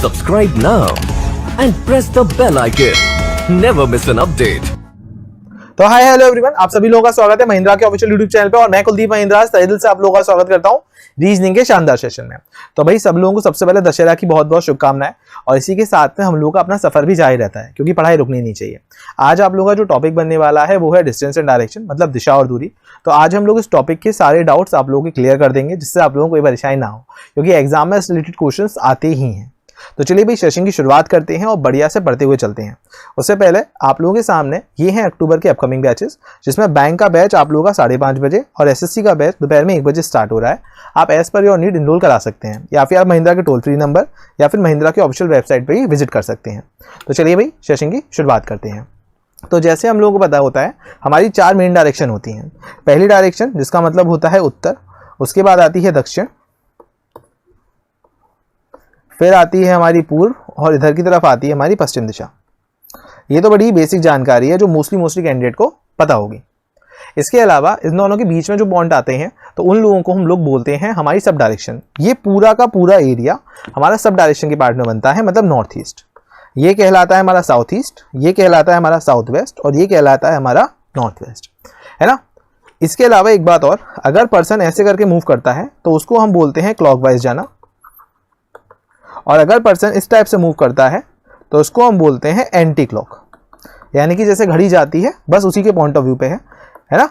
Subscribe now and press the bell icon. Never miss an update. तो hi hello everyone, आप सभी लोगों का स्वागत है महिंद्रा के ऑफिशियल यूट्यूब चैनल पे और मैं कुलदीप महिंद्रा तहे दिल से आप लोगों का स्वागत करता हूं रीजनिंग के शानदार सेशन में। तो भाई सब लोगों को सबसे पहले दशहरा की बहुत बहुत शुभकामनाएं और इसी के साथ में हम लोगों का अपना सफर भी जारी रहता है क्योंकि पढ़ाई रुकनी नहीं चाहिए। आज आप लोगों का जो टॉपिक बनने वाला है वो है डिस्टेंस एंड डायरेक्शन, मतलब दिशा और दूरी। तो आज हम लोग इस टॉपिक के सारे डाउट्स आप लोगों के क्लियर कर देंगे जिससे आप लोगों को कोई परेशानी ना हो, क्योंकि एग्जाम में रिलेटेड क्वेश्चन आते ही हैं। तो चलिए भाई सेशन की शुरुआत करते हैं और बढ़िया से पढ़ते हुए चलते हैं। उससे पहले आप लोगों के सामने ये हैं अक्टूबर के अपकमिंग बैचेस, जिसमें बैंक का बैच आप लोगों का 5:30 बजे और एसएससी का बैच दोपहर में 1 बजे स्टार्ट हो रहा है। आप as per your need enrol करा सकते हैं या फिर आप महिंद्रा के टोल फ्री नंबर या फिर महिंद्रा के ऑफिशियल वेबसाइट पर ही विजिट कर सकते हैं। तो चलिए भाई सेशन की शुरुआत करते हैं। तो जैसे हम लोगों को पता होता है हमारी 4 मेन डायरेक्शन होती हैं। पहली डायरेक्शन जिसका मतलब होता है उत्तर, उसके बाद आती है दक्षिण, फिर आती है हमारी पूर्व और इधर की तरफ आती है हमारी पश्चिम दिशा। ये तो बड़ी बेसिक जानकारी है जो मोस्टली कैंडिडेट को पता होगी। इसके अलावा इन दोनों के बीच में जो पॉइंट आते हैं तो उन लोगों को हम लोग बोलते हैं हमारी सब डायरेक्शन। ये पूरा का पूरा एरिया हमारा सब डायरेक्शन के पार्ट में बनता है, मतलब नॉर्थ ईस्ट। ये कहलाता है हमारा साउथ ईस्ट, ये कहलाता है हमारा साउथ वेस्ट और ये कहलाता है हमारा नॉर्थ वेस्ट, है ना। इसके अलावा एक बात और, अगर पर्सन ऐसे करके मूव करता है तो उसको हम बोलते हैं क्लॉकवाइज जाना, और अगर पर्सन इस टाइप से मूव करता है तो उसको हम बोलते हैं एंटी क्लॉक, यानी कि जैसे घड़ी जाती है बस उसी के पॉइंट ऑफ व्यू पे है ना,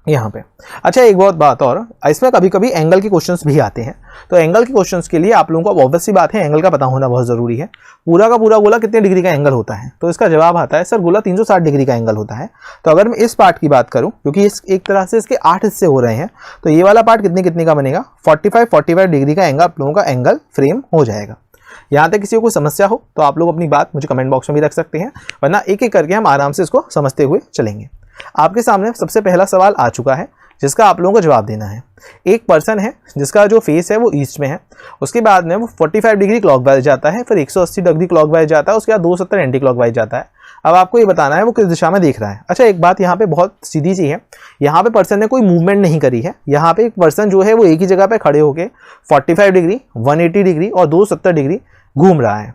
यहाँ पे। अच्छा एक बहुत बात और, इसमें कभी कभी एंगल के क्वेश्चंस भी आते हैं। तो एंगल के क्वेश्चंस के लिए आप लोगों को ऑब्वियस सी बात है एंगल का पता होना बहुत जरूरी है। पूरा का पूरा गोला कितने डिग्री का एंगल होता है, तो इसका जवाब आता है सर गोला 360 डिग्री का एंगल होता है। तो अगर मैं इस पार्ट की बात करूं, क्योंकि इस एक तरह से इसके 8 हिस्से हो रहे हैं, तो ये वाला पार्ट कितने का बनेगा, 45 डिग्री का एंगल आप लोगों का एंगल फ्रेम हो जाएगा। यहाँ तक किसी को कोई समस्या हो तो आप लोग अपनी बात मुझे कमेंट बॉक्स में भी रख सकते हैं, वरना एक एक करके हम आराम से इसको समझते हुए चलेंगे। आपके सामने सबसे पहला सवाल आ चुका है जिसका आप लोगों को जवाब देना है। एक पर्सन है जिसका जो फेस है वो ईस्ट में है, उसके बाद में वो 45 डिग्री क्लॉकवाइज जाता है, फिर 180 डिग्री क्लॉकवाइज जाता है, उसके बाद 270 एंटी क्लॉकवाइज जाता है। अब आपको ये बताना है वो किस दिशा में देख रहा है। अच्छा एक बात यहाँ पे बहुत सीधी सी है, यहाँ पे पर्सन ने कोई मूवमेंट नहीं करी है। यहाँ पे एक पर्सन जो है वो एक ही जगह पे खड़े होकर 45 डिग्री, 180 डिग्री और 270 डिग्री घूम रहा है।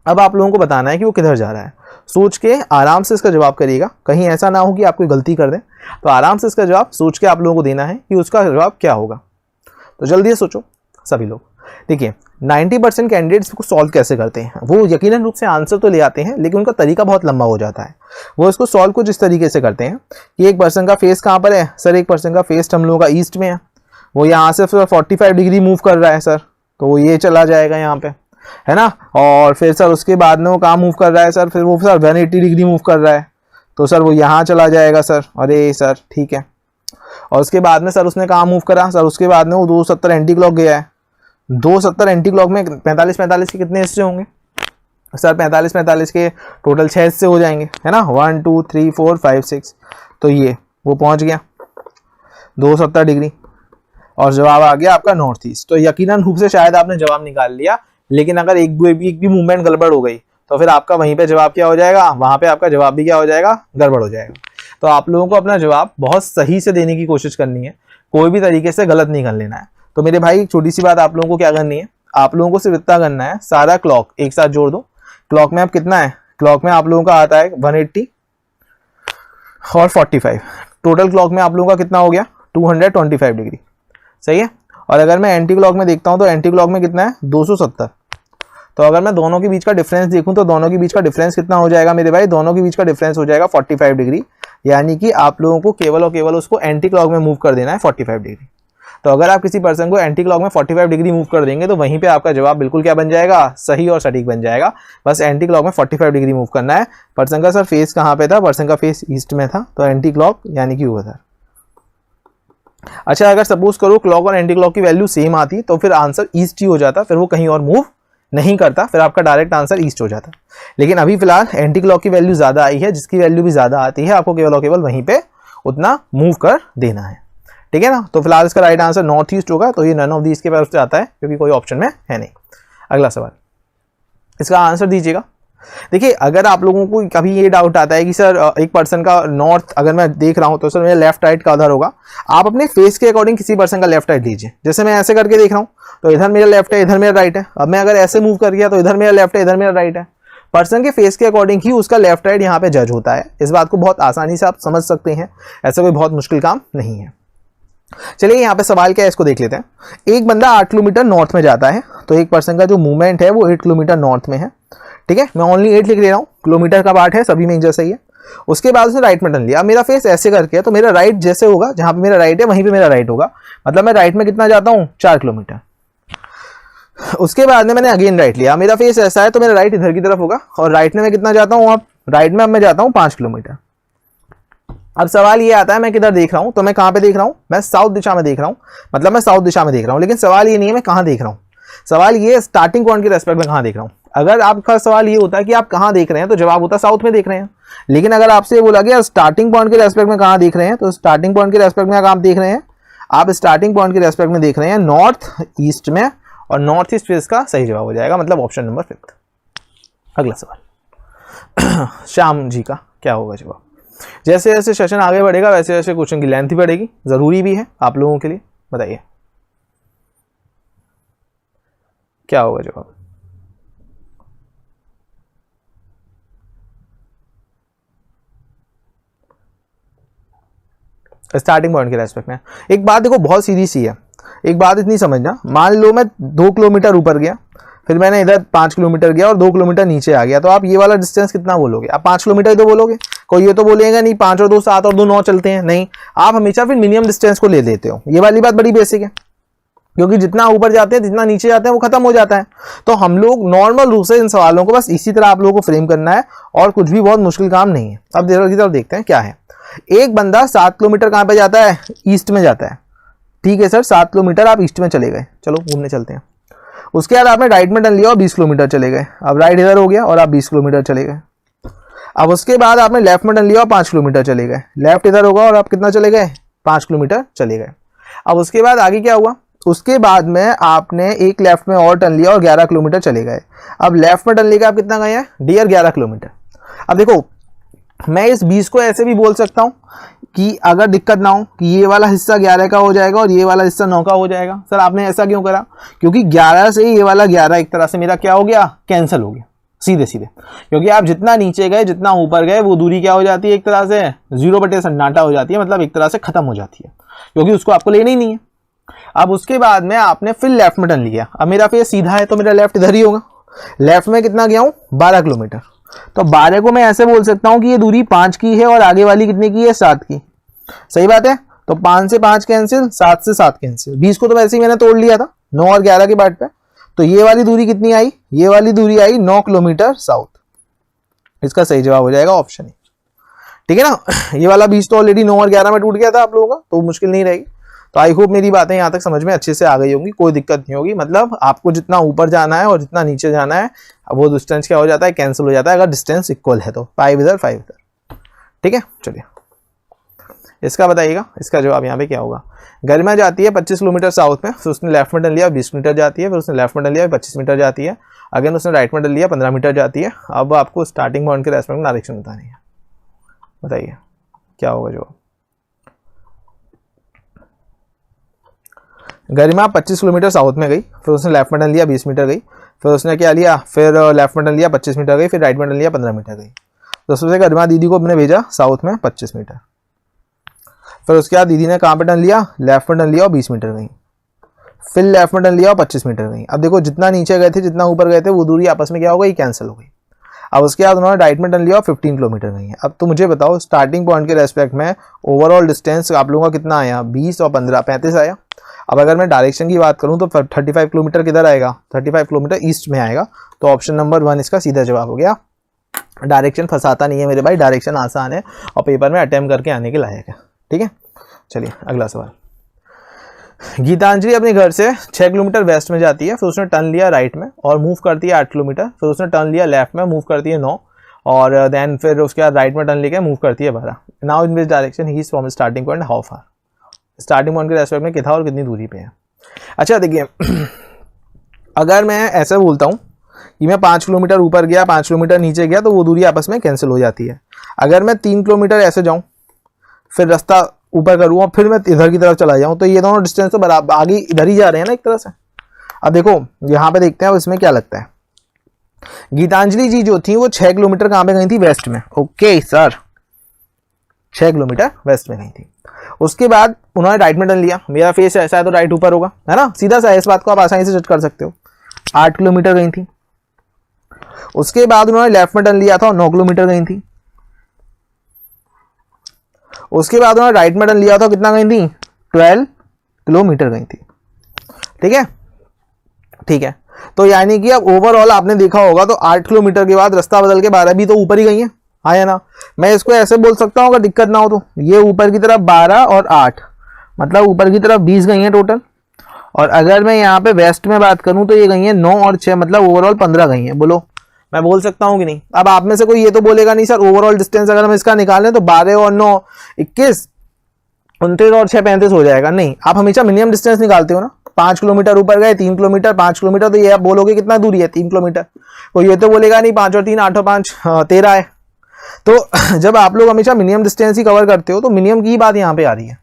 अब आप लोगों को बताना है कि वो किधर जा रहा है। सोच के आराम से इसका जवाब करिएगा, कहीं ऐसा ना हो कि आप कोई गलती कर दें। तो आराम से इसका जवाब सोच के आप लोगों को देना है कि उसका जवाब क्या होगा। तो जल्दी से सोचो सभी लोग। देखिए 90% कैंडिडेट्स को सॉल्व कैसे करते हैं, वो यकीनन रूप से आंसर तो ले आते हैं लेकिन उनका तरीका बहुत लंबा हो जाता है। वो इसको सॉल्व कुछ इस तरीके से करते हैं कि एक पर्सन का फेस कहाँ पर है, सर एक पर्सन का फेस हम लोगों का ईस्ट में है, वो यहाँ से 45 डिग्री मूव कर रहा है सर, तो वो ये चला जाएगा यहाँ पे, है ना। और फिर सर उसके बाद में वो कहाँ मूव कर रहा है सर, फिर वो सर 180 डिग्री मूव कर रहा है, तो सर वो यहाँ चला जाएगा सर। अरे सर ठीक है। और उसके बाद में सर उसने कहाँ मूव करा, सर उसके बाद में वो 270 एंटी क्लॉक गया है। 270 एंटी क्लॉक में 45 के कितने हिस्से होंगे सर, 45 के टोटल 6 हिस्से हो जाएंगे, है ना। 1 2 3 4 5 6, तो ये वो पहुंच गया 270 डिग्री और जवाब आ गया आपका नॉर्थ ईस्ट। तो यकीनन रूप से शायद आपने जवाब निकाल लिया, लेकिन अगर एक भी मूवमेंट गड़बड़ हो गई तो फिर आपका वहीं पे जवाब क्या हो जाएगा, वहां पे आपका जवाब भी क्या हो जाएगा, गड़बड़ हो जाएगा। तो आप लोगों को अपना जवाब बहुत सही से देने की कोशिश करनी है, कोई भी तरीके से गलत नहीं कर लेना है। तो मेरे भाई एक छोटी सी बात आप लोगों को क्या करनी है, आप लोगों को सिर्फ इतना करना है, सारा क्लॉक एक साथ जोड़ दो। क्लॉक में अब कितना है, क्लॉक में आप लोगों का आता है 180 और 45, टोटल क्लॉक में आप लोगों का कितना हो गया 225 डिग्री, सही है। और अगर मैं एंटी क्लॉक में देखता हूं तो एंटी क्लॉक में कितना है 270। तो अगर मैं दोनों के बीच का डिफरेंस देखूं तो दोनों के बीच का डिफरेंस कितना हो जाएगा मेरे भाई, दोनों के बीच का डिफरेंस हो जाएगा 45 डिग्री, यानी कि आप लोगों को केवल और केवल उसको एंटी क्लॉक में मूव कर देना है 45 डिग्री। तो अगर आप किसी पर्सन को एंटी क्लॉक में 45 डिग्री मूव कर देंगे तो वहीं पे आपका जवाब बिल्कुल क्या बन जाएगा, सही और सटीक बन जाएगा। बस एंटी क्लॉक में 45 डिग्री मूव करना है। पर्सन का सर फेस कहाँ पे था, पर्सन का फेस ईस्ट में था, तो एंटी क्लॉक यानी कि वो था। अच्छा अगर सपोज करो क्लॉक और एंटी क्लॉक की वैल्यू सेम आती तो फिर आंसर ईस्ट ही हो जाता, फिर वो कहीं और मूव नहीं करता, फिर आपका डायरेक्ट आंसर ईस्ट हो जाता। लेकिन अभी फिलहाल एंटी क्लॉक की वैल्यू ज्यादा आई है, जिसकी वैल्यू भी ज्यादा आती है, आपको केवल और केवल वहीं पे उतना मूव कर देना है, ठीक है ना। तो फिलहाल इसका राइट आंसर नॉर्थ ईस्ट होगा, तो ये नन ऑफ दीज के पास आता है क्योंकि कोई ऑप्शन में है नहीं। अगला सवाल, इसका आंसर दीजिएगा। देखिए अगर आप लोगों को कभी ये डाउट आता है कि सर एक पर्सन का नॉर्थ अगर मैं देख रहा हूँ तो सर मेरा लेफ्ट राइट का उधर होगा, आप अपने फेस के अकॉर्डिंग किसी पर्सन का लेफ्ट राइट लीजिए। जैसे मैं ऐसे करके देख रहा हूँ तो इधर मेरा लेफ्ट है, इधर मेरा राइट है। अब मैं अगर ऐसे मूव कर गया तो इधर मेरा लेफ्ट है, इधर मेरा राइट है। पर्सन के फेस के अकॉर्डिंग ही उसका लेफ्ट राइट यहाँ पे जज होता है। इस बात को बहुत आसानी से आप समझ सकते हैं, ऐसा कोई बहुत मुश्किल काम नहीं है। चलिए यहाँ पे सवाल क्या है इसको देख लेते हैं। एक बंदा 8 किलोमीटर नॉर्थ में जाता है, तो एक पर्सन का जो मूवमेंट है वो 8 किलोमीटर नॉर्थ में है, ठीक है। मैं ओनली 8 लिख ले रहा हूँ, किलोमीटर का पार्ट है, सभी में एक जैसा ही है। उसके बाद उसने राइट में टर्न लिया। अब मेरा फेस ऐसे करके है तो मेरा राइट जैसे होगा, जहाँ पे मेरा राइट है वहीं पे मेरा राइट होगा, मतलब मैं राइट में कितना जाता हूँ 4 किलोमीटर। उसके बाद में मैंने अगेन राइट लिया, मेरा फेस ऐसा है तो मेरा राइट इधर की तरफ होगा, और राइट में मैं कितना जाता हूँ, अब राइट में अब मैं जाता हूँ 5 किलोमीटर। अब सवाल ये आता है मैं किधर देख रहा हूँ, तो मैं कहाँ पे देख रहा हूँ, मैं साउथ दिशा में देख रहा हूँ, मतलब मैं साउथ दिशा में देख रहा हूँ। लेकिन सवाल ये नहीं है मैं कहाँ देख रहा हूँ, सवाल ये है स्टार्टिंग पॉइंट के रेस्पेक्ट में कहाँ देख रहा हूँ। अगर आपका सवाल ये होता है कि आप कहाँ देख रहे हैं तो जवाब होता साउथ में देख रहे हैं। लेकिन अगर आपसे बोला गया स्टार्टिंग पॉइंट के रेस्पेक्ट में कहाँ देख रहे हैं, तो स्टार्टिंग पॉइंट के रेस्पेक्ट में आप देख रहे हैं, आप स्टार्टिंग पॉइंट के रेस्पेक्ट में देख रहे हैं नॉर्थ ईस्ट में, और नॉर्थ ईस्ट फेस का सही जवाब हो जाएगा, मतलब ऑप्शन नंबर 5। अगला सवाल श्याम जी का क्या होगा जवाब। जैसे जैसे सेशन आगे बढ़ेगा वैसे वैसे क्वेश्चन की लेंथ भी बढ़ेगी, जरूरी भी है आप लोगों के लिए। बताइए क्या होगा जवाब। स्टार्टिंग पॉइंट के रेस्पेक्ट में एक बात देखो बहुत सीधी सी है, एक बात इतनी समझना। मान लो मैं 2 किलोमीटर ऊपर गया, फिर मैंने इधर 5 किलोमीटर गया और 2 किलोमीटर नीचे आ गया, तो आप ये वाला डिस्टेंस कितना बोलोगे, आप 5 किलोमीटर ही तो बोलोगे। कोई ये तो बोलेगा नहीं 5 और 2 7 और 2 9 चलते हैं, नहीं, आप हमेशा फिर मिनिमम डिस्टेंस को ले लेते हो। ये वाली बात बड़ी बेसिक है, क्योंकि जितना ऊपर जाते हैं जितना नीचे जाते हैं वो खत्म हो जाता है। तो हम लोग नॉर्मल रूप से इन सवालों को बस इसी तरह आप लोगों को फ्रेम करना है, और कुछ भी बहुत मुश्किल काम नहीं है। अब की तरफ देखते हैं क्या है। एक बंदा 7 किलोमीटर कहाँ पे जाता है, ईस्ट में जाता है, ठीक है सर 7 किलोमीटर आप ईस्ट में चले गए, चलो घूमने चलते हैं। उसके बाद आपने राइट में टर्न लिया और 20 किलोमीटर चले गए, अब राइट इधर हो गया और आप 20 किलोमीटर चले गए। अब उसके बाद आपने लेफ्ट में टर्न लिया और 5 किलोमीटर चले गए, लेफ्ट इधर होगा और आप कितना चले गए 5 किलोमीटर चले गए। अब उसके बाद आगे क्या हुआ, उसके बाद में आपने एक लेफ्ट में और टर्न लिया और 11 किलोमीटर चले गए। अब लेफ्ट में टर्न लेकर आप कितना गए हैं डियर 11 किलोमीटर। अब देखो मैं इस 20 को ऐसे भी बोल सकता हूं कि अगर दिक्कत ना हो कि ये वाला हिस्सा 11 का हो जाएगा और ये वाला हिस्सा 9 का हो जाएगा। सर आपने ऐसा क्यों करा, क्योंकि 11 से ये वाला 11 एक तरह से मेरा क्या हो गया कैंसिल हो गया सीधे सीधे, क्योंकि आप जितना नीचे गए जितना ऊपर गए वो दूरी क्या हो जाती है एक तरह से 0/सन्नाटा हो जाती है, मतलब एक तरह से खत्म हो जाती है, क्योंकि उसको आपको लेना ही नहीं है। अब उसके बाद में आपने फिर लेफ्ट में टर्न लिया, अब मेरा फेस सीधा है तो मेरा लेफ्ट इधर ही होगा। लेफ्ट में कितना गया हूं 12 किलोमीटर, तो 12 को मैं ऐसे बोल सकता हूं कि ये दूरी 5 की है और आगे वाली कितने की है 7 की, सही बात है। तो 5 से 5 कैंसिल, 7 से 7 कैंसिल, 20 को तो वैसे ही मैंने तोड़ लिया था 9 और 11 के बाद पे, तो ये वाली दूरी कितनी आई, ये वाली दूरी आई 9 किलोमीटर साउथ। इसका सही जवाब हो जाएगा ऑप्शन ए, ठीक है ना। ये वाला 20 तो ऑलरेडी 9 और 11 में टूट गया था आप लोगों का, तो मुश्किल नहीं रहेगी। तो आई होप मेरी बातें यहाँ तक समझ में अच्छे से आ गई होंगी, कोई दिक्कत नहीं होगी। मतलब आपको जितना ऊपर जाना है और जितना नीचे जाना है वो डिस्टेंस क्या हो जाता है कैंसिल हो जाता है, अगर डिस्टेंस इक्वल है तो 5 इधर 5 इधर, ठीक है। चलिए इसका बताइएगा, इसका जवाब यहाँ पे क्या होगा। गरिमा जाती है 25 किलोमीटर साउथ में, फिर उसने लेफ्ट में टर्न लिया 20 मीटर जाती है, फिर उसने लेफ्ट में टर्न लिया 25 मीटर जाती है, अगेन उसने राइट में टर्न लिया 15 मीटर जाती है। अब आपको स्टार्टिंग पॉइंट के रेस्पेक्ट में डायरेक्शन बतानी है, बताइए क्या होगा जवाब। गरिमा 25 किलोमीटर साउथ में गई, फिर उसने लेफ्ट में टर्न लिया 20 मीटर गई, फिर उसने क्या लिया, फिर लेफ्ट में टर्न लिया 25 मीटर गई, फिर राइट में टर्न लिया 15 मीटर गई। तो उससे गरिमा दीदी को अपने भेजा साउथ में 25 मीटर, फिर उसके बाद दीदी ने कहाँ पे टर्न लिया, लेफ्ट में टर्न लिया और 20 मीटर गई, फिर लेफ्ट में टर्न लिया और 25 मीटर गई। अब देखो जितना नीचे गए थे जितना ऊपर गए थे वो दूरी आपस में क्या हो गई कैंसिल हो गई। अब उसके बाद उन्होंने राइट में टर्न लिया और 15 किलोमीटर गई है। अब तो मुझे बताओ स्टार्टिंग पॉइंट के रेस्पेक्ट में ओवरऑल डिस्टेंस आप लोगों का कितना आया, 20 और 15 35 आया। अब अगर मैं डायरेक्शन की बात करूं तो 35 किलोमीटर किधर आएगा, 35 किलोमीटर ईस्ट में आएगा, तो ऑप्शन नंबर 1 इसका सीधा जवाब हो गया। डायरेक्शन फंसाता नहीं है मेरे भाई, डायरेक्शन आसान है और पेपर में अटेम्प्ट करके आने के लायक है, ठीक है। चलिए अगला सवाल। गीतांजलि अपने घर से 6 किलोमीटर वेस्ट में जाती है, फिर उसने टर्न लिया राइट में और मूव करती है 8 किलोमीटर, फिर उसने टर्न लिया लेफ्ट में मूव करती है 9, और देन फिर उसके बाद राइट में टर्न लेके मूव करती है 12। Now in this direction he is from starting point how far, starting point के रेस्पेक्ट में कितना और कितनी दूरी पे है। अच्छा देखिए अगर मैं ऐसा बोलता हूँ कि मैं 5 किलोमीटर ऊपर गया, 5 किलोमीटर नीचे गया, तो वो दूरी आपस में कैंसिल हो जाती है। अगर मैं 3 किलोमीटर ऐसे जाऊं, फिर रास्ता ऊपर करूँ और फिर मैं इधर की तरफ चला जाऊं, तो ये दोनों डिस्टेंस तो बराबर आगे इधर ही जा रहे हैं ना एक तरह से। अब देखो यहाँ पे देखते हैं इसमें क्या लगता है। गीतांजलि जी जो थी वो 6 किलोमीटर कहाँ पे गई थी? वेस्ट में। ओके सर, 6 किलोमीटर वेस्ट में गई थी। उसके बाद उन्होंने राइट में टर्न लिया, मेरा फेस ऐसा है तो राइट ऊपर होगा, है ना, सीधा सा है, इस बात को आप आसानी से जज कर सकते हो। 8 किलोमीटर गई थी। उसके बाद उन्होंने लेफ्ट में टर्न लिया था और 9 किलोमीटर गई थी। उसके बाद उन्होंने राइट में टर्न लिया था, कितना गई थी? 12 किलोमीटर गई थी। ठीक है, ठीक है। तो यानी कि अब ओवरऑल आपने देखा होगा तो 8 किलोमीटर के बाद रास्ता बदल के 12 भी तो ऊपर ही गई है, आया ना। मैं इसको ऐसे बोल सकता हूँ अगर दिक्कत ना हो तो, ये ऊपर की तरफ 12 और 8 मतलब ऊपर की तरफ 20 गई है टोटल। और अगर मैं यहाँ पे वेस्ट में बात करूँ तो ये गई है 9 और 6 मतलब ओवरऑल 15 गई है। बोलो मैं बोल सकता हूँ कि नहीं? अब आप में से कोई ये तो बोलेगा नहीं सर ओवरऑल डिस्टेंस अगर हम इसका निकालें तो 12 और 9 21 29 और 6 35 हो जाएगा। नहीं, आप हमेशा मिनिमम डिस्टेंस निकालते हो ना। 5 किलोमीटर ऊपर गए, 3 किलोमीटर, 5 किलोमीटर, तो ये आप बोलोगे कितना दूरी है? 3 किलोमीटर। कोई ये तो बोलेगा नहीं 5 और 3 8 और 5 13 है। तो जब आप लोग हमेशा मिनिमम डिस्टेंस ही कवर करते हो तो मिनिमम की ही बात यहाँ पे आ रही है,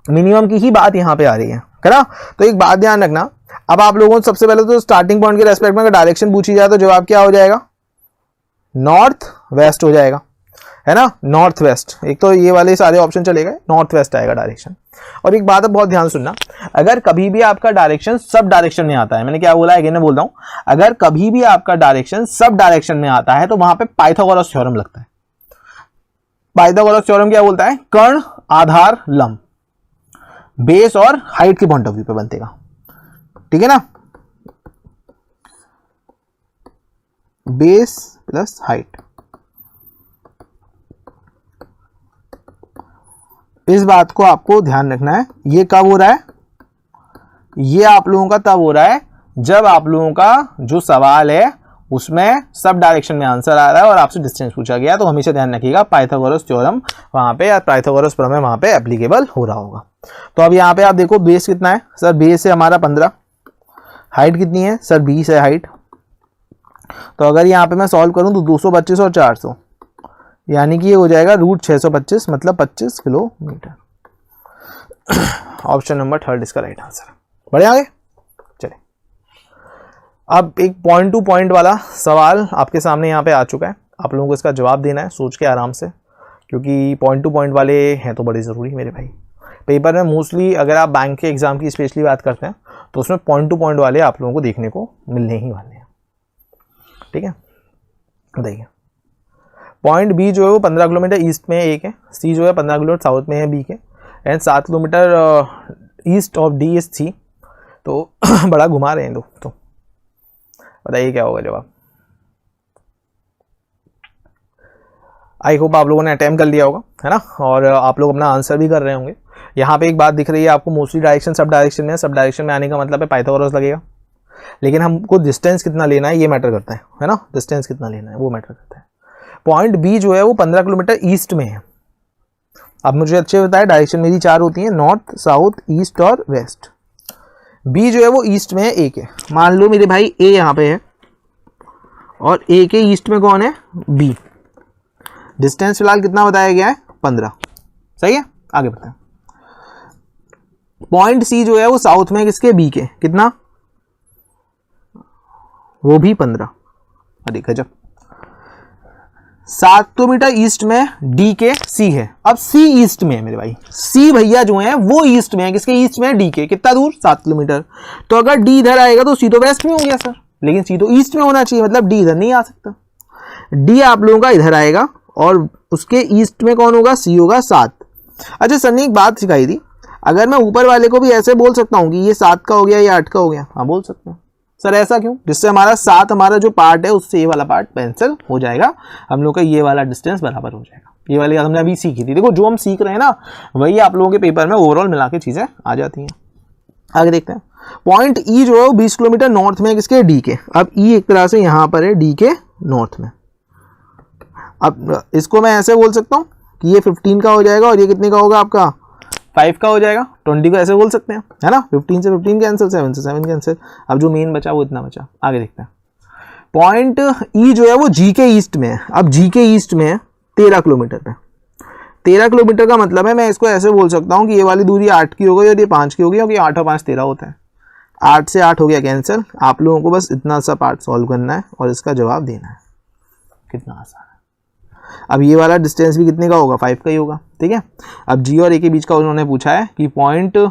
मिनिमम की ही बात यहाँ पे आ रही है ना। तो एक बात ध्यान रखना, अब आप लोगों को सबसे पहले तो स्टार्टिंग पॉइंट के रेस्पेक्ट में अगर डायरेक्शन पूछी जाए तो जवाब क्या हो जाएगा? नॉर्थ वेस्ट हो जाएगा, है ना, नॉर्थ वेस्ट। एक तो ये वाले सारे ऑप्शन चले गए, नॉर्थ वेस्ट आएगा डायरेक्शन। और एक बात है बहुत ध्यान सुनना, अगर कभी भी आपका डायरेक्शन सब डायरेक्शन में आता है, मैंने क्या बोला अगेन मैं बोल रहा हूं, अगर कभी भी आपका डायरेक्शन सब डायरेक्शन में आता है तो वहां पे पाइथागोरस थ्योरम लगता है। पाइथागोरस थ्योरम क्या बोलता है? कर्ण आधार लंब बेस और हाइट के पॉइंट ऑफ व्यू पे बनतेगा, ठीक है ना, बेस प्लस हाइट। इस बात को आपको ध्यान रखना है। ये कब हो रहा है? ये आप लोगों का तब हो रहा है जब आप लोगों का जो सवाल है उसमें सब डायरेक्शन में आंसर आ रहा है और आपसे डिस्टेंस पूछा गया, तो हमेशा ध्यान रखिएगा पाइथागोरस थ्योरम वहां पे या पाइथागोरस प्रमेय वहां पे एप्लीकेबल हो रहा होगा। तो अब यहाँ पे आप देखो बेस कितना है सर? बेस है हमारा 15, हाइट कितनी है सर? 20 है हाइट। तो अगर यहाँ पे मैं सॉल्व करूं तो 225 और 400 यानी कि ये हो जाएगा √625 मतलब 25 किलोमीटर। ऑप्शन नंबर 3 इसका राइट आंसर। बढ़िया आगे चले। अब एक पॉइंट टू पॉइंट वाला सवाल आपके सामने यहाँ पे आ चुका है, आप लोगों को इसका जवाब देना है सोच के आराम से, क्योंकि पॉइंट टू पॉइंट वाले हैं तो बड़े ज़रूरी मेरे भाई। पेपर में मोस्टली अगर आप बैंक के एग्जाम की स्पेशली बात करते हैं तो उसमें पॉइंट टू पॉइंट वाले आप लोगों को देखने को मिलने ही वाले हैं, ठीक है। देखिए पॉइंट बी जो है वो 15 किलोमीटर ईस्ट में एक है, सी जो है 15 किलोमीटर साउथ में है B K, and 7 kilometre east of D is C. तो बड़ा घुमा रहे हैं लोग, तो बताइए क्या होगा जवाब। आई होप आप लोगों ने अटेम्प्ट कर लिया होगा, है ना, और आप लोग अपना आंसर भी कर रहे होंगे। यहाँ पे एक बात दिख रही है आपको, मोस्टली डायरेक्शन सब डायरेक्शन में है, सब डायरेक्शन में आने का मतलब है पाइथागोरस लगेगा, लेकिन हमको डिस्टेंस कितना लेना है ये मैटर करता है ना, डिस्टेंस कितना लेना है वो मैटर करता है। पॉइंट बी जो है वो 15 किलोमीटर ईस्ट में है। अब मुझे अच्छे बताया डायरेक्शन मेरी 4 होती हैं, नॉर्थ साउथ ईस्ट और वेस्ट। बी जो है वो ईस्ट में है, ए के। मान लो मेरे भाई ए यहाँ पे है और ए के ईस्ट में कौन है? बी। डिस्टेंस फिलहाल कितना बताया गया है? 15। सही है, आगे बढ़ते हैं। पॉइंट सी जो है वो साउथ में किसके? बी के। कितना? वो भी 15। अरे गजब। 7 किलोमीटर ईस्ट में डी के सी है। अब सी ईस्ट में है मेरे भाई, सी भैया जो है वो ईस्ट में है, किसके ईस्ट में है? डी के। कितना दूर? 7 किलोमीटर। तो अगर डी इधर आएगा तो सी तो वेस्ट में हो गया सर, लेकिन सी तो ईस्ट में होना चाहिए, मतलब डी इधर नहीं आ सकता। डी आप लोगों का इधर आएगा और उसके ईस्ट में कौन होगा? सी होगा 7। अच्छा सर ने एक बात सिखाई थी, अगर मैं ऊपर वाले को भी ऐसे बोल सकता हूँ कि ये 7 का हो गया, ये 8 का हो गया, हाँ बोल सकते हैं सर। ऐसा क्यों? जिससे हमारा 7 हमारा जो पार्ट है उससे ये वाला पार्ट कैंसिल हो जाएगा, हम लोग का ये वाला डिस्टेंस बराबर हो जाएगा। ये वाली बात हमने अभी सीखी थी। देखो जो हम सीख रहे हैं ना वही आप लोगों के पेपर में ओवरऑल मिला के चीजें आ जाती हैं। आगे देखते हैं। पॉइंट ई जो है 20 किलोमीटर नॉर्थ में किसके? डी के। अब ई एक तरह से यहाँ पर है डी के नॉर्थ में। अब इसको मैं ऐसे बोल सकता हूँ कि ये 15 का हो जाएगा और ये कितने का होगा आपका? 5 का हो जाएगा। 20 को ऐसे बोल सकते हैं, है ना। 15 से 15 कैंसिल, 7 से 7 कैंसिल। अब जो मेन बचा वो इतना बचा। आगे देखते हैं। पॉइंट ई जो है वो जी के ईस्ट में है। अब जी के ईस्ट में है 13 किलोमीटर पे। 13 किलोमीटर का मतलब है, मैं इसको ऐसे बोल सकता हूँ कि ये वाली दूरी 8 की हो गई और ये 5 की हो गई, क्योंकि 8 और 5 13 होता है। 8 से 8 हो गया कैंसिल। आप लोगों को बस इतना सा पार्ट सॉल्व करना है और इसका जवाब देना है। कितना आसान है। अब ये वाला डिस्टेंस भी कितने का होगा, 5 का ही होगा। ठीक है, अब जी और ए के बीच का उन्होंने पूछा है कि पॉइंट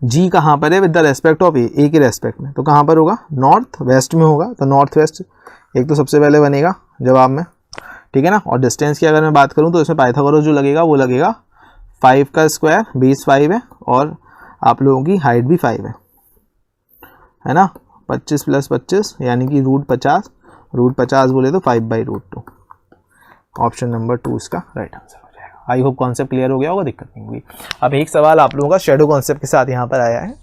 जी कहाँ पर है विद द रेस्पेक्ट ऑफ ए के रेस्पेक्ट में, तो कहाँ पर होगा, नॉर्थ वेस्ट में होगा। तो नॉर्थ वेस्ट एक तो सबसे पहले बनेगा जवाब में, ठीक है ना। और डिस्टेंस की अगर मैं बात करूँ तो इसमें पाइथागोरस जो लगेगा वो लगेगा 5 का स्क्वायर, बेस 5 है और आप लोगों की हाइट भी 5 है ना। 25 + 25 यानी कि √50, √50 बोले तो 5/√2। ऑप्शन नंबर 2 इसका राइट आंसर हो जाएगा। आई होप कॉन्सेप्ट क्लियर हो गया होगा, दिक्कत नहीं हुई। अब एक सवाल आप लोगों का शेडो कॉन्सेप्ट के साथ यहाँ पर आया है।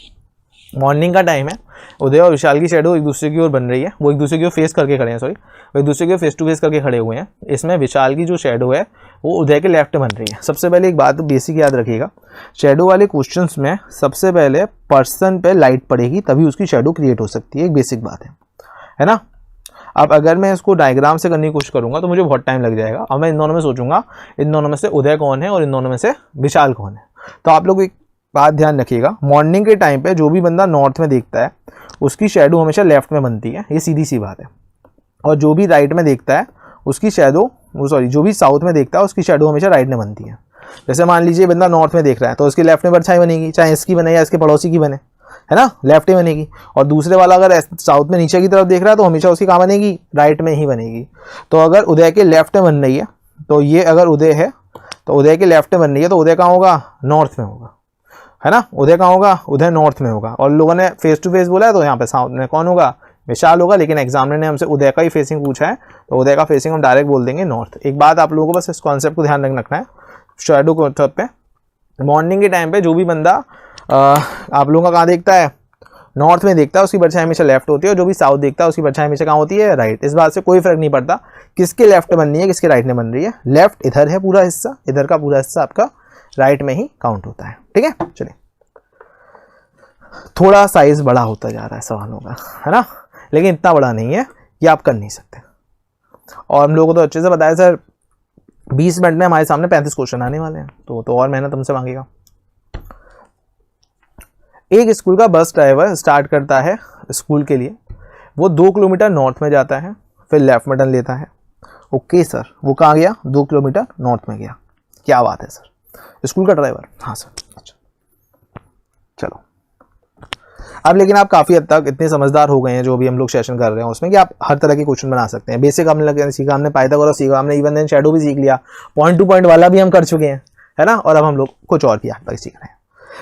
मॉर्निंग का टाइम है, उदय और विशाल की शेडो एक दूसरे की ओर बन रही है, वो एक दूसरे की ओर फेस करके खड़े हैं, सॉरी वो एक दूसरे की ओर फेस टू फेस करके खड़े हुए हैं। इसमें विशाल की जो शेडो है वो उदय के लेफ्ट बन रही है। सबसे पहले एक बात बेसिक याद रखिएगा, शेडो वाले क्वेश्चंस में सबसे पहले पर्सन पे लाइट पड़ेगी तभी उसकी शेडो क्रिएट हो सकती है, एक बेसिक बात है ना। अब अगर मैं इसको डायग्राम से करने की कोशिश करूंगा तो मुझे बहुत टाइम लग जाएगा। अब मैं इन दोनों में सोचूंगा, इन दोनों में से उदय कौन है और इन दोनों में से विशाल कौन है। तो आप लोग एक बात ध्यान रखिएगा, मॉर्निंग के टाइम पे जो भी बंदा नॉर्थ में देखता है उसकी शैडो हमेशा लेफ्ट में बनती है, ये सीधी सी बात है। और जो भी राइट में देखता है उसकी शैडो, जो भी साउथ में देखता है उसकी शैडो हमेशा राइट में बनती है। जैसे मान लीजिए बंदा नॉर्थ में देख रहा है तो उसकी लेफ्ट में परछाई बनेगी, चाहे इसकी बने या इसके पड़ोसी की बने, है ना, लेफ्ट ही बनेगी। और दूसरे वाला अगर साउथ में नीचे की तरफ देख रहा है तो हमेशा उसकी कहाँ बनेगी, राइट में ही बनेगी। तो अगर उदय के लेफ्ट में बन रही है तो ये अगर उदय है तो उदय के लेफ्ट में बन रही है तो उदय कहाँ होगा, नॉर्थ में होगा, है ना। उदय कहाँ होगा, उदय नॉर्थ में होगा। और लोगों ने फेस टू फेस बोला है तो यहाँ पे साउथ में कौन होगा, विशाल होगा। लेकिन एग्जामिनर ने हमसे उदय का ही फेसिंग पूछा है तो उदय का फेसिंग हम डायरेक्ट बोल देंगे नॉर्थ। एक बात आप लोगों को बस इस कॉन्सेप्ट को ध्यान रखना है, शैडो कॉन्सेप्ट पे मॉर्निंग के टाइम पे जो भी बंदा आप लोगों का कहाँ देखता है, नॉर्थ में देखता है, उसकी परछाई हमेशा लेफ्ट होती है। और जो भी साउथ देखता है उसकी परछाई हमेशा कहाँ होती है, राइट। इस बात से कोई फर्क नहीं पड़ता किसके लेफ्ट बन रही है किसके राइट में बन रही है। लेफ्ट इधर है पूरा हिस्सा, इधर का पूरा हिस्सा आपका राइट में ही काउंट होता है। ठीक है, चलिए थोड़ा साइज बड़ा होता जा रहा है सवालों का, है ना, लेकिन इतना बड़ा नहीं है कि आप कर नहीं सकते। और हम लोगों को तो अच्छे से बताया सर 20 मिनट में हमारे सामने 35 क्वेश्चन आने वाले हैं, तो और मेहनत हमसे मांगेगा। एक स्कूल का बस ड्राइवर स्टार्ट करता है स्कूल के लिए, वो 2 किलोमीटर नॉर्थ में जाता है, फिर लेफ्ट में टर्न लेता है। ओके सर, वो कहाँ गया, 2 किलोमीटर नॉर्थ में गया। क्या बात है सर, स्कूल का ड्राइवर, हाँ सर, अच्छा चलो। अब लेकिन आप काफ़ी हद तक इतने समझदार हो गए हैं जो भी हम लोग सेशन कर रहे हैं उसमें कि आप हर तरह के क्वेश्चन बना सकते हैं। बेसिक हमने सीखा, हमने पाइथागोरस सीखा, हमने इवन एंड शैडो भी सीख लिया, पॉइंट टू पॉइंट वाला भी हम कर चुके हैं, है ना। और अब हम लोग कुछ और भी आगे सीख रहे हैं।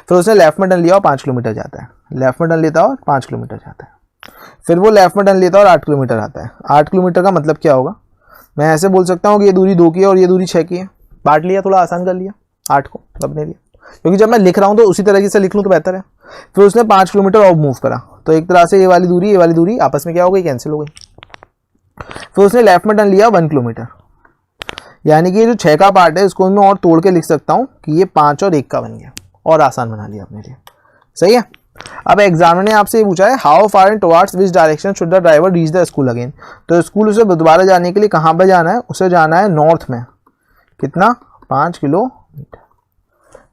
फिर उसने लेफ्ट में टर्न लिया और 5 किलोमीटर जाता है, लेफ्ट में टर्न लेता है और 5 किलोमीटर जाता है। फिर वो लेफ्ट में टर्न लेता है और 8 किलोमीटर आता है। 8 किलोमीटर का मतलब क्या होगा, मैं ऐसे बोल सकता हूँ कि ये दूरी 2 की है और ये दूरी 6 की है। बांट लिया, थोड़ा आसान कर लिया 8 को अपने लिए, क्योंकि जब मैं लिख रहा हूँ तो उसी तरीके से लिख लूँ तो बेहतर है। फिर उसने 5 किलोमीटर और मूव करा, तो एक तरह से ये वाली दूरी आपस में क्या हो गई, कैंसिल हो गई। फिर उसने लेफ्ट में टर्न लिया 1 किलोमीटर, यानी कि ये जो 6 का पार्ट है इसको मैं और तोड़ के लिख सकता हूँ कि ये 5 और 1 का बन गया, और आसान बना लिया अपने लिए। सही है। अब एग्जामिनर ने आपसे ये पूछा है how far and towards which direction should the driver reach the school again. तो स्कूल उसे दोबारा जाने के लिए कहाँ पर जाना है, उसे जाना है नॉर्थ में। कितना, 5 किलोमीटर,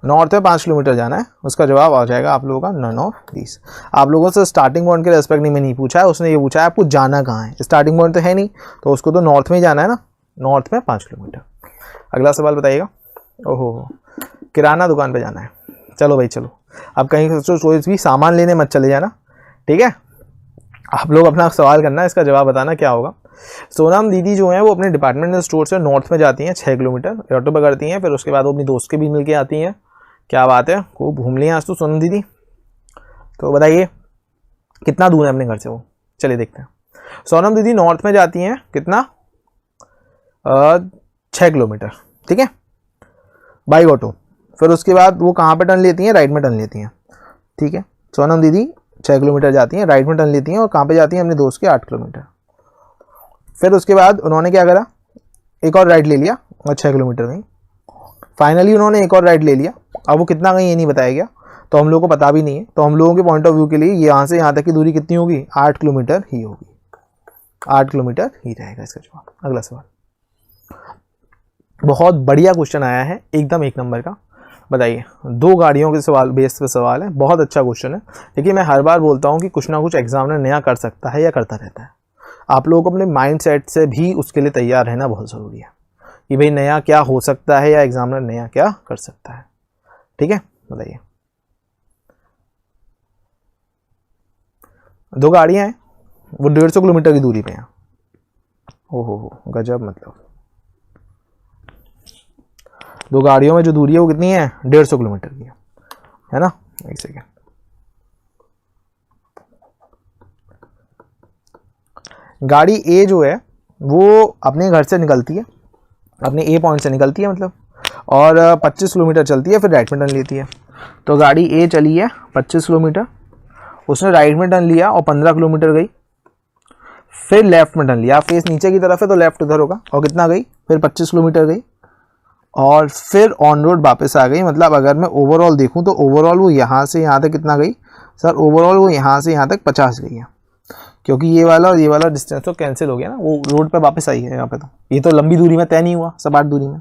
नॉर्थ में 5 किलोमीटर जाना है। उसका जवाब आ जाएगा आप लोगों का नन ऑफ दीस। आप लोगों से स्टार्टिंग पॉइंट के रेस्पेक्ट में नहीं पूछा है, उसने ये पूछा है आपको जाना कहाँ है। स्टार्टिंग पॉइंट तो है नहीं तो उसको तो नॉर्थ में ही जाना है ना, नॉर्थ में 5 किलोमीटर। अगला सवाल बताइएगा। ओहो, किराना दुकान पे जाना है। चलो भाई चलो, अब कहीं सोच भी सामान लेने मत चले जाना, ठीक है। आप लोग अपना सवाल करना, इसका जवाब बताना क्या होगा। सोनम दीदी जो है वो अपने डिपार्टमेंटल स्टोर से नॉर्थ में जाती हैं 6 किलोमीटर, ऑटो पकड़ती हैं, फिर उसके बाद वो अपनी दोस्त के भी मिल के आती हैं। क्या बात है, खूब घूम लिया आज तो सोनम दीदी। तो बताइए कितना दूर है अपने घर से वो, चलिए देखते हैं। सोनम दीदी नॉर्थ में जाती हैं कितना, 6 किलोमीटर, ठीक है, बाई ऑटो। फिर उसके बाद वो कहाँ पे टर्न लेती हैं, राइट में टर्न लेती हैं, ठीक है। सोनम दीदी 6 किलोमीटर जाती हैं, राइट में टर्न लेती हैं और कहाँ पे जाती हैं, अपने दोस्त के 8 किलोमीटर। फिर उसके बाद उन्होंने क्या करा, एक और राइट ले लिया और 6 किलोमीटर गई। फाइनली उन्होंने एक और राइट ले लिया। अब वो कितना गई ये नहीं बताया गया, तो हम लोगों को पता भी नहीं है। तो हम लोगों के पॉइंट ऑफ व्यू के लिए यहाँ से यहाँ तक की दूरी कितनी होगी, 8 किलोमीटर ही होगी। 8 किलोमीटर ही रहेगा इसका जवाब। अगला सवाल, बहुत बढ़िया क्वेश्चन आया है, एकदम एक नंबर का। बताइए, 2 गाड़ियों के सवाल बेस पे सवाल है, बहुत अच्छा क्वेश्चन है। देखिए मैं हर बार बोलता हूँ कि कुछ ना कुछ एग्जामिनर नया कर सकता है या करता रहता है। आप लोगों को अपने माइंड सेट से भी उसके लिए तैयार रहना बहुत ज़रूरी है कि भाई नया क्या हो सकता है या एग्जामिनर नया क्या कर सकता है। ठीक है, बताइए। 2 गाड़ियाँ हैं, वो 150 किलोमीटर की दूरी पे हैं। ओहो गजब, मतलब 2 गाड़ियों में जो दूरी है वो कितनी है? 150 किलोमीटर की है ना। एक सेकेंड, गाड़ी ए जो है वो अपने घर से निकलती है, अपने ए पॉइंट से निकलती है मतलब, और 25 किलोमीटर चलती है, फिर राइट में टर्न लेती है। तो गाड़ी ए चली है 25 किलोमीटर, उसने राइट में टर्न लिया और 15 किलोमीटर गई, फिर लेफ्ट में टर्न लिया। फेस नीचे की तरफ है तो लेफ्ट उधर होगा, और कितना गई? फिर 25 किलोमीटर गई और फिर ऑन रोड वापस आ गई। मतलब अगर मैं ओवरऑल देखूं तो ओवरऑल वो यहाँ से यहाँ तक कितना गई सर? ओवरऑल वो यहाँ से यहाँ तक 50 गई है, क्योंकि ये वाला और ये वाला डिस्टेंस तो कैंसिल हो गया ना, वो रोड पे वापस आई है यहाँ पे। तो ये तो लंबी दूरी में तय नहीं हुआ, सपाट दूरी में।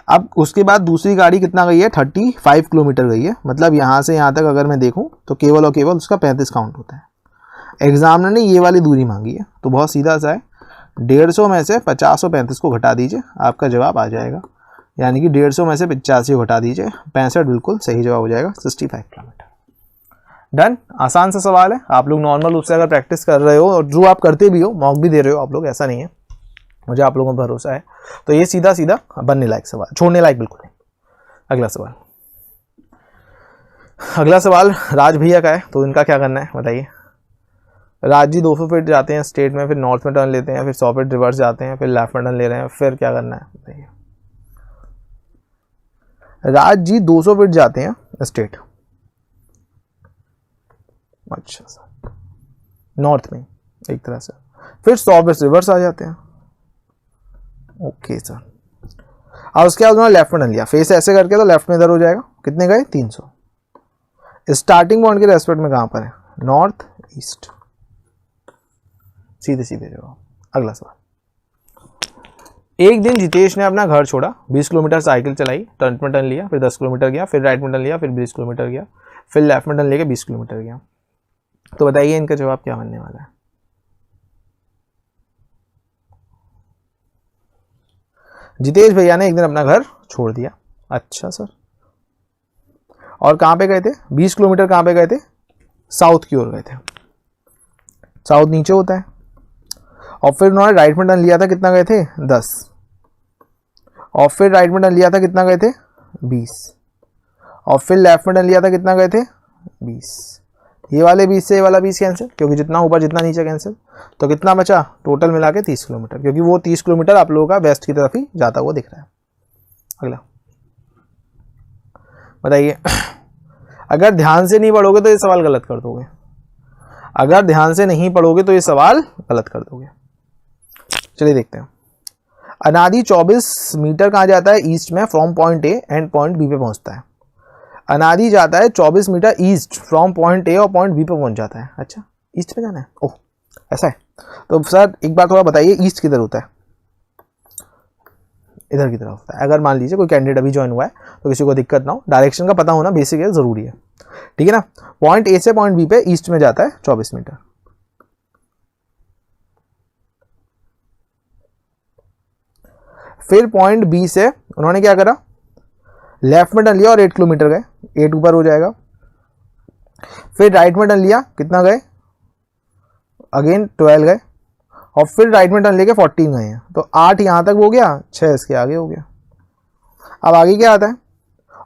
अब उसके बाद दूसरी गाड़ी कितना गई है? 35 किलोमीटर गई है। मतलब यहाँ से यहाँ तक अगर मैं देखूँ तो केवल और केवल उसका 35 काउंट होता है। एग्जामिनर ने ये वाली दूरी मांगी है, तो बहुत सीधा सा है, 150 में से 50 और 35 को घटा दीजिए, आपका जवाब आ जाएगा। यानी कि 150 में से 85 को घटा दीजिए, 65 बिल्कुल सही जवाब हो जाएगा, 65 किलोमीटर। डन। आसान सा सवाल है, आप लोग नॉर्मल रूप से अगर प्रैक्टिस कर रहे हो और जो आप करते भी हो, मॉक भी दे रहे हो आप लोग, ऐसा नहीं है, मुझे आप लोगों पर भरोसा है, तो ये सीधा सीधा बनने लायक सवाल, छोड़ने लायक बिल्कुल नहीं। अगला सवाल, अगला सवाल राज भैया का है, तो इनका क्या करना है बताइए। राज जी 200 फीट जाते हैं स्ट्रेट में, फिर नॉर्थ में टर्न लेते हैं, फिर 100 फीट रिवर्स जाते हैं, फिर लेफ्ट में टर्न ले रहे हैं, फिर क्या करना है बताइए। राज जी 200 फीट जाते हैं स्ट्रेट, अच्छा सर, नॉर्थ में एक तरह से, फिर 100 फीट रिवर्स आ जाते हैं। ओके सर, और उसके बाद उन्होंने लेफ्ट में टर्न लिया, फेस ऐसे करके, तो लेफ्ट में इधर हो जाएगा, कितने गए? 300। स्टार्टिंग पॉइंट के रेस्पेक्ट में कहां पर है? नॉर्थ ईस्ट, सीधे सीधे जवाब। अगला सवाल, एक दिन जितेश ने अपना घर छोड़ा, 20 किलोमीटर साइकिल चलाई, टर्न में टर्न लिया, फिर 10 किलोमीटर गया, फिर राइट में टर्न लिया, फिर 20 किलोमीटर गया, फिर लेफ्ट में टर्न लेके 20 किलोमीटर गया। तो बताइए इनका जवाब क्या बनने वाला है। जितेश भैया ने एक दिन अपना घर छोड़ दिया, अच्छा सर, और कहां पे गए थे? 20 किलोमीटर कहां पे गए थे? साउथ की ओर गए थे, साउथ नीचे होता है। और फिर उन्होंने राइट में टर्न लिया था, कितना गए थे? 10, और फिर राइट में टर्न लिया था, कितना गए थे? 20, और फिर लेफ्ट में टर्न लिया था, कितना गए थे? 20। ये वाले 20 से ये वाला 20 कैंसिल, क्योंकि जितना ऊपर जितना नीचे कैंसिल, तो कितना बचा टोटल मिला के? 30 किलोमीटर, क्योंकि वो 30 किलोमीटर आप लोगों का वेस्ट की तरफ ही जाता हुआ दिख रहा है। अगला बताइए, अगर ध्यान से नहीं पढ़ोगे तो ये सवाल गलत कर दोगे, अगर ध्यान से नहीं पढ़ोगे तो ये सवाल गलत कर दोगे। चलिए देखते हैं। अनादि 24 मीटर कहाँ जाता है? ईस्ट में, from point A and point B पे पहुंचता है। अनादि जाता है 24 metre east, from point A और पॉइंट बी पे पहुंच जाता है। अच्छा, ईस्ट पे जाना है, ओह ऐसा है। तो सर एक बार थोड़ा बताइए, ईस्ट किधर होता है? इधर की तरफ होता है। अगर मान लीजिए कोई कैंडिडेट अभी ज्वाइन हुआ है तो किसी को दिक्कत ना हो, डायरेक्शन का पता होना बेसिक है, जरूरी है, ठीक है ना। पॉइंट ए से पॉइंट बी पे ईस्ट में जाता है 24 मीटर। फिर पॉइंट बी से उन्होंने क्या करा? लेफ्ट में टर्न लिया और 8 किलोमीटर गए, 8 ऊपर हो जाएगा। फिर राइट में टर्न लिया, कितना गए? अगेन 12 गए, और फिर राइट में टर्न लेके 14 गए हैं, तो 8 यहां तक हो गया, 6 इसके आगे हो गया। अब आगे क्या आता है?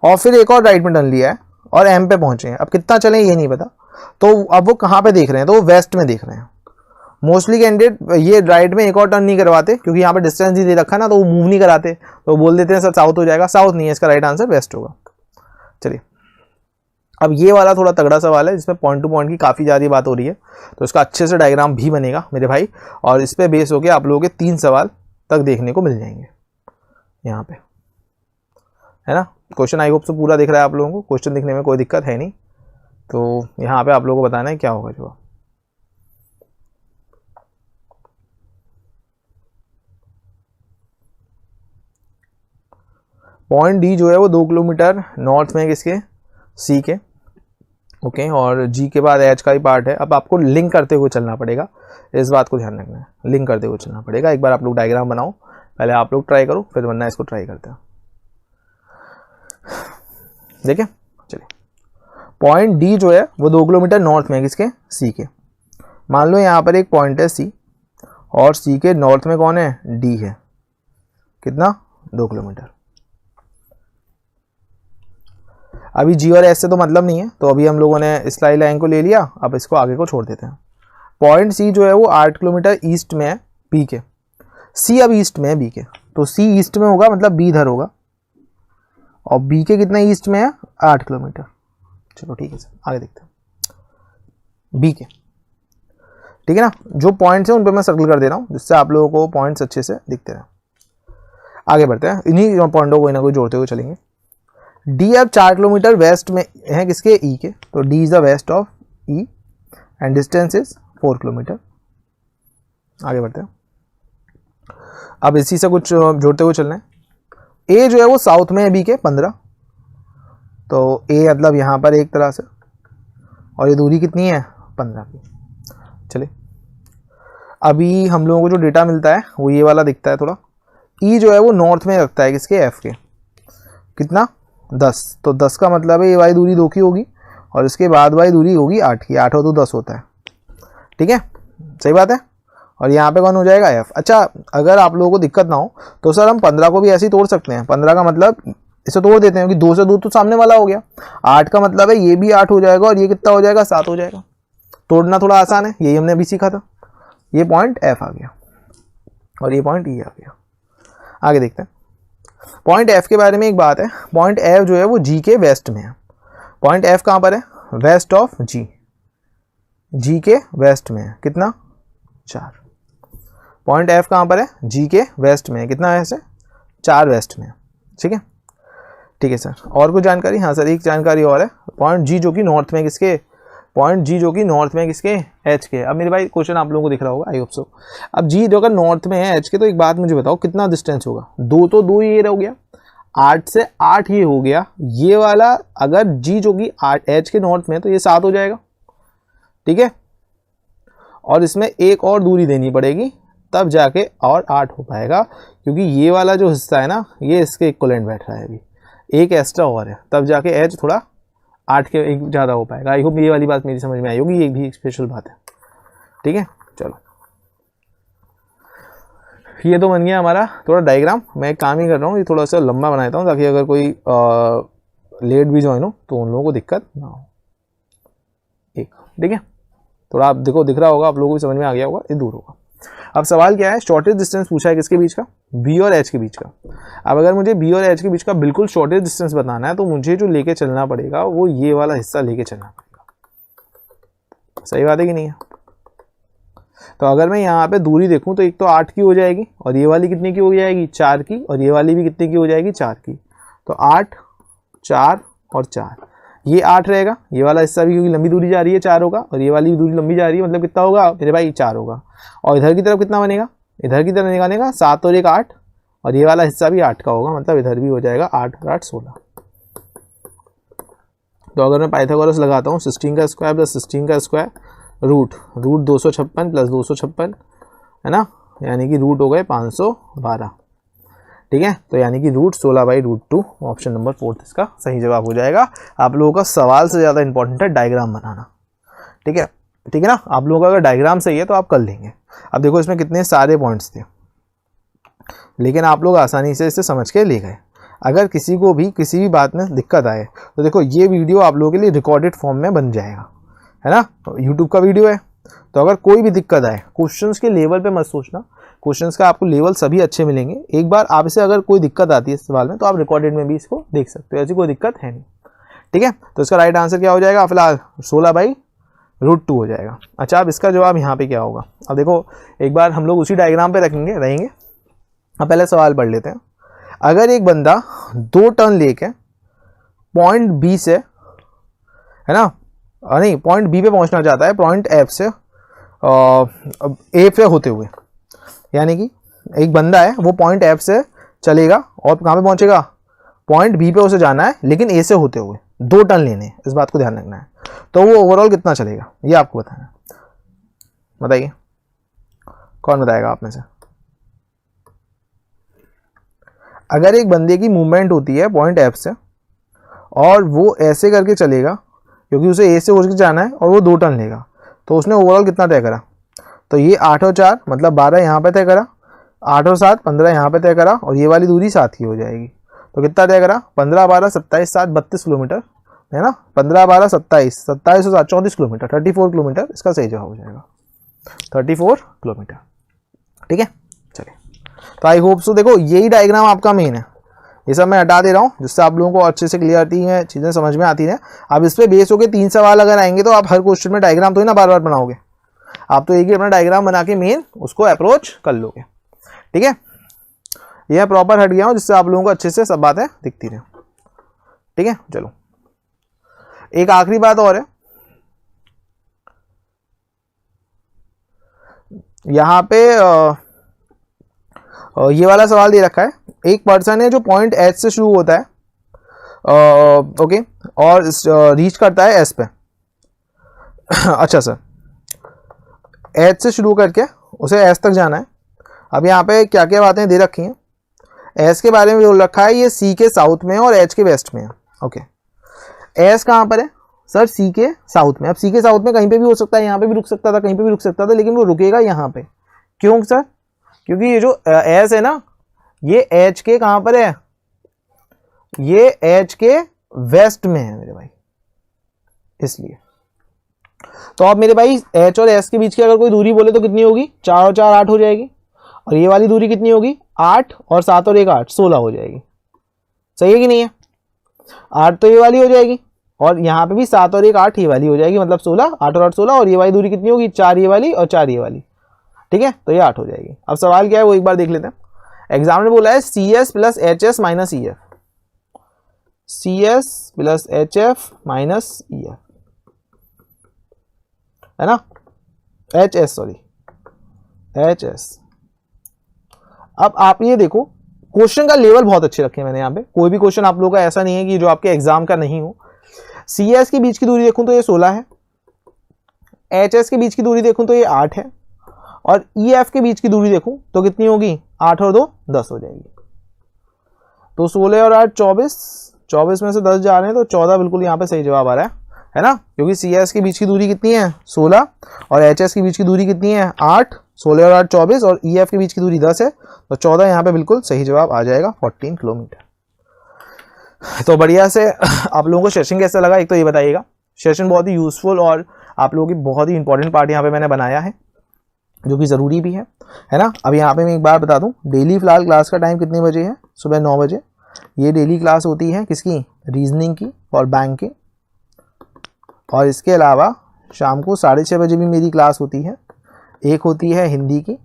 और फिर एक और राइट में टर्न लिया है और एम पे पहुंचे हैं। अब कितना चले ये नहीं पता, तो अब वो कहाँ पे देख रहे हैं? तो वो वेस्ट में देख रहे हैं। मोस्टली कैंडिडेट ये राइट में एक और टर्न नहीं करवाते, क्योंकि यहाँ पे डिस्टेंस ही दे रखा ना, तो वो मूव नहीं कराते, तो बोल देते हैं सर साउथ हो जाएगा। साउथ नहीं है, इसका राइट आंसर वेस्ट होगा। चलिए, अब ये वाला थोड़ा तगड़ा सवाल है, जिसमें पॉइंट टू पॉइंट की काफ़ी ज़्यादा बात हो रही है, तो इसका अच्छे से डायग्राम भी बनेगा मेरे भाई, और इस पर बेस होकर आप लोगों के 3 सवाल तक देखने को मिल जाएंगे यहाँ पे, है ना। क्वेश्चन आई होप से पूरा दिख रहा है आप लोगों को, क्वेश्चन दिखने में कोई दिक्कत है नहीं, तो यहाँ पे आप लोगों को बताना है क्या होगा जवाब। पॉइंट डी जो है वो 2 किलोमीटर नॉर्थ में है किसके, सी के, ओके, और जी के बाद एच का ही पार्ट है। अब आपको लिंक करते हुए चलना पड़ेगा, इस बात को ध्यान रखना है, लिंक करते हुए चलना पड़ेगा। एक बार आप लोग डायग्राम बनाओ, पहले आप लोग ट्राई करो, फिर वरना इसको ट्राई करते हैं। देखिए चलिए, पॉइंट डी जो है वो 2 किलोमीटर नॉर्थ में है किसके, सी के। मान लो यहाँ पर एक पॉइंट है सी, और सी के नॉर्थ में कौन है, डी है, कितना, 2 किलोमीटर। अभी जी और एस से तो मतलब नहीं है, तो अभी हम लोगों ने इस लाइन को ले लिया, अब इसको आगे को छोड़ देते हैं। पॉइंट सी जो है वो 8 किलोमीटर ईस्ट में है बी के, सी अब ईस्ट में है बी के, तो सी ईस्ट में होगा मतलब बी इधर होगा, और बी के कितना ईस्ट में है, 8 किलोमीटर। चलो ठीक है सर, आगे देखते हैं बी के, ठीक है ना। जो पॉइंट्स हैं उन पे मैं सर्कल कर दे रहा हूँ, जिससे आप लोगों को पॉइंट्स अच्छे से दिखते रहे। आगे बढ़ते हैं, इन्हीं पॉइंटों को कोई ना कोई जोड़ते हुए चलेंगे। डी अब 4 किलोमीटर वेस्ट में है किसके, ई के, तो D is the west of E and distance is 4 kilometre. आगे बढ़ते हैं, अब इसी से कुछ जोड़ते हुए चलना है। ए जो है वो साउथ में है बी के 15, तो ए मतलब यहाँ पर एक तरह से, और ये दूरी कितनी है, 15 की। चलिए, अभी हम लोगों को जो डेटा मिलता है वो ये वाला दिखता है थोड़ा। ई जो है वो नॉर्थ में रखता है किसके, एफ के, कितना, 10, तो 10 का मतलब है ये वाली दूरी 2 की होगी, और इसके बाद वाली दूरी होगी 8 की, 8 हो तो 10 होता है, ठीक है, सही बात है। और यहाँ पे कौन हो जाएगा, एफ। अच्छा, अगर आप लोगों को दिक्कत ना हो तो सर हम 15 को भी ऐसे ही तोड़ सकते हैं। 15 का मतलब इसे तोड़ देते हैं, क्योंकि 2 से 2 तो सामने वाला हो गया, 8 का मतलब है ये भी 8 हो जाएगा, और ये कितना हो जाएगा, 7 हो जाएगा। तोड़ना थोड़ा आसान है, यही हमने अभी सीखा था। ये पॉइंट एफ आ गया, और ये पॉइंट ई आ गया। आगे देखते हैं, पॉइंट एफ के बारे में एक बात है, पॉइंट एफ जो है वो जी के वेस्ट में है। पॉइंट एफ कहाँ पर है, वेस्ट ऑफ जी, जी के वेस्ट में है, कितना, 4। पॉइंट एफ कहाँ पर है, जी के वेस्ट में है, कितना वेस्ट है, 4 वेस्ट में है, ठीक है, ठीक है सर। और कुछ जानकारी, हाँ सर एक जानकारी और है, पॉइंट जी जो कि नॉर्थ में किसके, पॉइंट जी जो कि नॉर्थ में किसके, एच के। अब मेरे भाई क्वेश्चन आप लोगों को दिख रहा होगा, आई होप सो। अब जी जो अगर नॉर्थ में है एच के, तो एक बात मुझे बताओ कितना डिस्टेंस होगा, 2 तो 2 ये हो गया, 8 से 8 ये हो गया, ये वाला अगर जी जो कि एच के नॉर्थ में है तो ये 7 हो जाएगा, ठीक है, और इसमें एक और दूरी देनी पड़ेगी तब जाके और 8 हो पाएगा, क्योंकि ये वाला जो हिस्सा है ना ये इसके इक्वलेंट बैठ रहा है, अभी एक एक्स्ट्रा और है, तब जाके एच थोड़ा 8 के एक ज़्यादा हो पाएगा। आई होप ये वाली बात मेरी समझ में आई होगी, ये भी एक स्पेशल बात है, ठीक है। चलो, ये तो बन गया हमारा थोड़ा डायग्राम। मैं एक काम ही कर रहा हूँ, ये थोड़ा सा लंबा बना देता हूँ ताकि अगर कोई लेट भी ज्वाइन हो तो उन लोगों को दिक्कत ना हो। एक, ठीक है, थोड़ा आप देखो, दिख रहा होगा, आप लोगों को समझ में आ गया होगा, ये दूर होगा। अब सवाल क्या है, शॉर्टेज डिस्टेंस पूछा है किसके बीच का, बी और एच के बीच का। अब अगर मुझे बी और एच के बीच का बिल्कुल शॉर्टेज डिस्टेंस बताना है तो मुझे जो लेके चलना पड़ेगा वो ये वाला हिस्सा लेके चलना पड़ेगा। सही बात है कि नहीं है? तो अगर मैं यहाँ पे दूरी देखूँ तो एक तो 8 की हो जाएगी, और ये वाली कितने की हो जाएगी, 4 की, और ये वाली भी कितने की हो जाएगी, 4 की। तो 8, 4 और 4, ये 8 रहेगा, ये वाला हिस्सा भी क्योंकि लंबी दूरी जा रही है 4 होगा, और ये वाली भी दूरी लंबी जा रही है, मतलब कितना होगा मेरे भाई, 4 होगा। और इधर की तरफ कितना बनेगा, इधर की तरफ निकालने का 7 और 1 8, और ये वाला हिस्सा भी 8 का होगा, मतलब इधर भी हो जाएगा 8 और 8 16। तो अगर मैं पाइथागोरस लगाता हूँ, 16 का स्क्वायर प्लस 16 का स्क्वायर रूट 256 प्लस 256 है ना, यानी कि रूट हो गए 512, ठीक है। तो यानी कि रूट 16/√2, ऑप्शन नंबर 4 इसका सही जवाब हो जाएगा। आप लोगों का सवाल से ज़्यादा इंपॉर्टेंट है डायग्राम बनाना, ठीक है, ठीक है ना। आप लोगों का अगर डायग्राम सही है तो आप कर लेंगे। अब देखो इसमें कितने सारे पॉइंट्स थे, लेकिन आप लोग आसानी से इसे समझ के ले गए। अगर किसी को भी किसी भी बात में दिक्कत आए तो देखो ये वीडियो आप लोगों के लिए रिकॉर्डेड फॉर्म में बन जाएगा, है ना, यूट्यूब का वीडियो है। तो अगर कोई भी दिक्कत आए, क्वेश्चंस के लेवल पे मत सोचना, क्वेश्चंस का आपको लेवल सभी अच्छे मिलेंगे। एक बार आप इसे अगर कोई दिक्कत आती है इस सवाल में तो आप रिकॉर्डेड में भी इसको देख सकते हो, ऐसी कोई दिक्कत है नहीं, ठीक है। तो इसका राइट आंसर क्या हो जाएगा, फिलहाल 16/√2 हो जाएगा। अच्छा, अब इसका जवाब यहाँ पे क्या होगा, अब देखो एक बार हम लोग उसी डायग्राम पे रहेंगे। अब पहले सवाल पढ़ लेते हैं। अगर एक बंदा 2 टर्न लेके पॉइंट बी से, है ना, नहीं पॉइंट बी पे पहुंचना चाहता है पॉइंट एफ से ए पे होते हुए, यानी कि एक बंदा है वो पॉइंट एफ से चलेगा और कहाँ पे पहुंचेगा, पॉइंट बी पे उसे जाना है लेकिन ए से होते हुए 2 टर्न लेने हैं, इस बात को ध्यान रखना है। तो वो ओवरऑल कितना चलेगा ये आपको बताना है। बताइए कौन बताएगा आप में से। अगर एक बंदे की मूवमेंट होती है पॉइंट एफ से और वो ऐसे करके चलेगा क्योंकि उसे ए से हो के जाना है और वो 2 टर्न लेगा, तो उसने ओवरऑल कितना तय करा। तो ये 8 और 4 मतलब 12 यहाँ पे तय करा, 8 और 7 15 यहाँ पे तय करा और ये वाली दूरी 7 की हो जाएगी। तो कितना तय करा 15 12 27 7 32 किलोमीटर है ना। 15 12 27 27 और 7 34 किलोमीटर 34 किलोमीटर इसका सही जवाब हो जाएगा 34 किलोमीटर। ठीक है चलिए, तो आई होप सो देखो यही डायग्राम आपका मेन है। ये सब मैं हटा दे रहा हूँ जिससे आप लोगों को अच्छे से क्लियरिटी है, चीज़ें समझ में आती हैं। अब इस पर बेस होकर 3 सवाल अगर आएंगे तो आप हर क्वेश्चन में डायग्राम तो ही ना बार बार बनाओगे, आप तो एक ही अपना डायग्राम बना के मेन उसको अप्रोच कर लोगे। ठीक है, यह प्रॉपर हट गया हूँ जिससे आप लोगों को अच्छे से सब बातें दिखती रहे। ठीक है चलो, एक आखिरी बात और है, यहाँ पे ये वाला सवाल दे रखा है। एक पर्सन है जो पॉइंट एच से शुरू होता है ओके और रीच करता है एस पे। अच्छा सर, एच से शुरू करके उसे एस तक जाना है। अब यहाँ पे क्या क्या बातें दे रखी हैं, एस के बारे में बोल रखा है ये सी के साउथ में और एच के वेस्ट में है। ओके, एस कहाँ पर है सर, सी के साउथ में। अब सी के साउथ में कहीं पे भी हो सकता है, यहाँ पे भी रुक सकता था, कहीं पे भी रुक सकता था, लेकिन वो रुकेगा यहाँ पे। क्यों सर, क्योंकि ये जो एस है ना ये एच के कहाँ पर है, ये एच के वेस्ट में है मेरे भाई, इसलिए। तो अब मेरे भाई एच और एस के बीच की अगर कोई दूरी बोले तो कितनी होगी, 4 और 4 8 हो जाएगी। और ये वाली दूरी कितनी होगी, 8 और 7 और 1 8 16 हो जाएगी। सही है कि नहीं है, 8 तो ये वाली हो जाएगी और यहाँ पे भी 7 और 1 8 ये वाली हो जाएगी, मतलब 16, 8 और 8 16। और ये वाली दूरी कितनी होगी, 4 ये वाली और 4 ये वाली। ठीक है, तो ये 8 हो जाएगी। अब सवाल क्या है वो एक बार देख लेते हैं। एग्जाम ने बोला है C S plus H S minus E F, C S plus H F minus E F है ना, H S sorry H S. अब आप ये देखो क्वेश्चन का लेवल बहुत अच्छे रखे मैंने यहाँ पे, कोई भी क्वेश्चन आप लोगों का ऐसा नहीं है कि जो आपके एग्जाम का नहीं हो। सी एस के बीच की दूरी देखूं तो ये 16 है, एच एस के बीच की दूरी देखूं तो ये 8 है, और ई एफ के बीच की दूरी देखूं तो कितनी होगी, 8 और 2 10 हो जाएगी। तो 16 और 8 24, 24 में से 10 जा रहे हैं तो 14 बिल्कुल यहाँ पे सही जवाब आ रहा है ना, क्योंकि सी एस के बीच की दूरी कितनी है 16 और एच एस के बीच की दूरी कितनी है 8, 16 और 8 24 और ई एफ के बीच की दूरी 10 है, तो 14 यहाँ पे बिल्कुल सही जवाब आ जाएगा 14 किलोमीटर। तो बढ़िया से आप लोगों को सेशन कैसा लगा एक तो ये बताइएगा। सेशन बहुत ही यूजफुल और आप लोगों की बहुत ही इंपॉर्टेंट पार्ट यहाँ पे मैंने बनाया है जो कि ज़रूरी भी है ना। अब यहाँ पे मैं एक बार बता दूँ, डेली फिलहाल क्लास का टाइम कितने बजे है, सुबह 9 बजे। ये डेली क्लास होती है किसकी, रीजनिंग की और बैंक की। और इसके अलावा शाम को 6:30 बजे भी मेरी क्लास होती है, एक होती है हिंदी की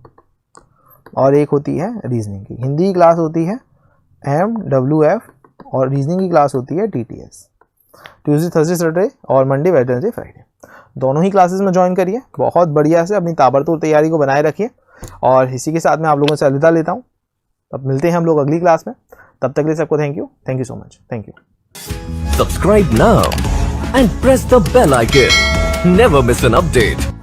और एक होती है रीजनिंग की। हिंदी की क्लास होती है MWF और रीजनिंग की क्लास होती है TTS, ट्यूसडे थर्सडे सैटरडे और मंडे वेडनेसडे फ्राइडे। दोनों ही क्लासेस में ज्वाइन करिए, बहुत बढ़िया से अपनी ताबड़तोड़ तैयारी को बनाए रखिए। और इसी के साथ मैं आप लोगों से अलविदा लेता हूँ। अब मिलते हैं हम लोग अगली क्लास में, तब तक के लिए सबको thank you so much, thank you. Subscribe now and press the bell icon. Never miss an update.